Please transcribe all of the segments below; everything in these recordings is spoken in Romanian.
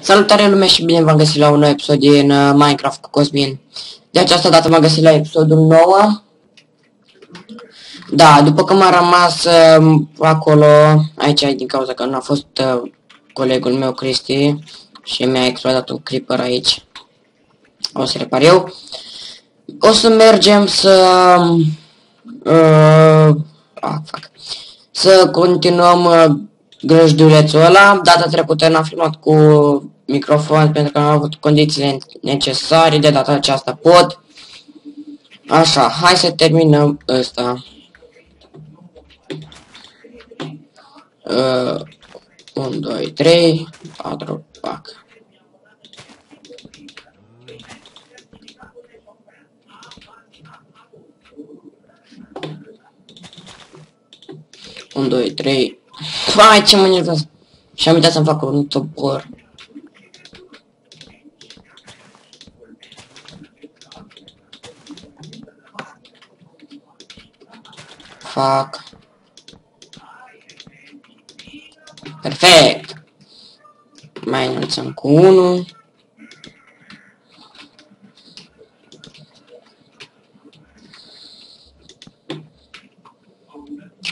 Salutare lume și bine v-am găsit la un nou episod din Minecraft cu Cosmin. De această dată m-am găsit la episodul 9. Da, după că m-a rămas acolo, aici din cauza că nu a fost colegul meu Cristi și mi-a explodat un creeper aici. O să repar eu. O să mergem să continuăm grăjdulețul ăla. Data trecută n-am filmat cu microfon pentru că nu am avut condițiile necesare. De data aceasta pot. Așa, hai să terminăm ăsta. 1, 2, 3, 4, pac. Un, doi, trei. Vai, ce mă nervează. Și am uitat să-mi fac un topor. Fac. Perfect. Mai înălțăm cu 1.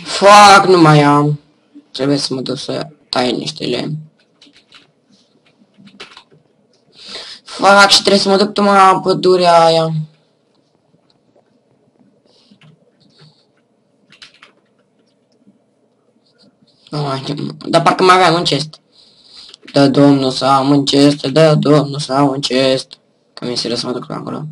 Fac, nu mai am. Trebuie să mă duc să tai niște lemn. Fac, și trebuie să mă duc până la pădurea aia. Dar parcă mai aveam un chest. Da, domnul, să am un chest. Da, domnul, să am un chest. Că mi-e serios să mă duc pe acolo.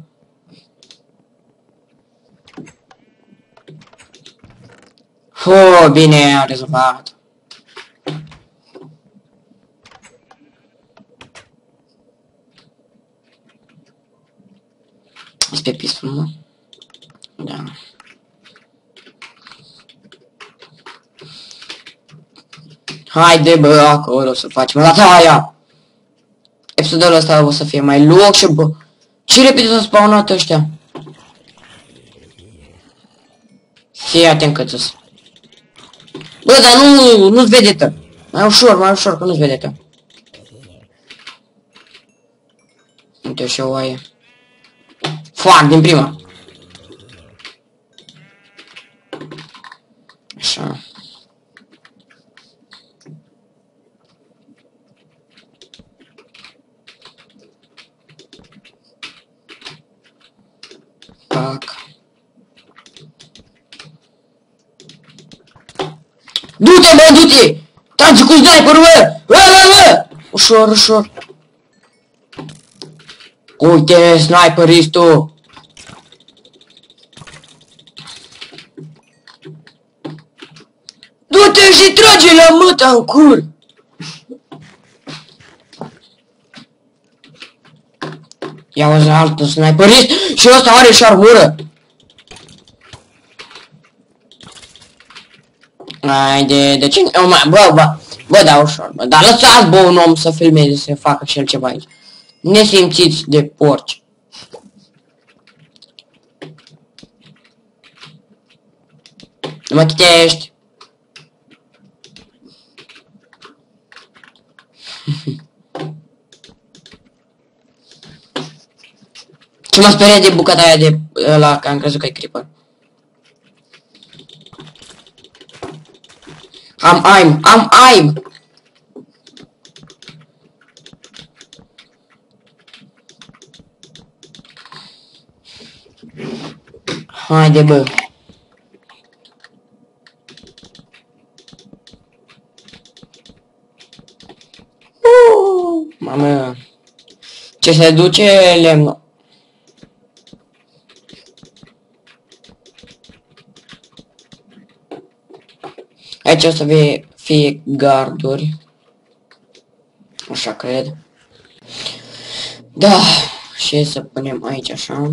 Bine, am rezolvat. Ești pe pistul, mă? Da. Haide, bă, acolo să facem data aia. Episodul ăsta o să fie mai lung și, bă, ce repede s-au spawnat ăștia. Fii atent că ți-s. Bă, dar nu-ți vedetă. Mai ușor, că nu-ți vedetă. Uite și o oaie. Fac din prima. Așa. Fac. Du-te, bă, du-te! Trage cu sniperul, bă! Ușor. Uite, sniperistul! Du-te și trage la măta în cur! Ia uzi altul sniperist și ăsta are și armură! Haide, de ce? Bă, da, ușor, bă, dar lăsați, bă, un om să filmeze, să facă și el ceva aici. Nesimțiți de porci. Nu mă chitești. Ce m-a speriat de bucata aia de ăla, că am crezut că e creeper. Am aim! Haide, bă. Mamă. Ce se duce lemnul? Aici o să fie garduri. Așa cred. Da. Și să punem aici așa.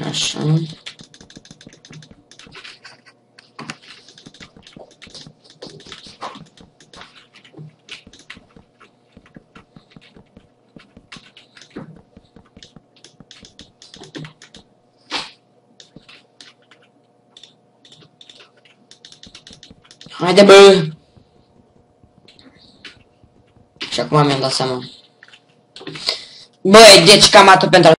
Așa. Haide, bă! Și acum mi-am dat seama. Băi, deci cam atât pentru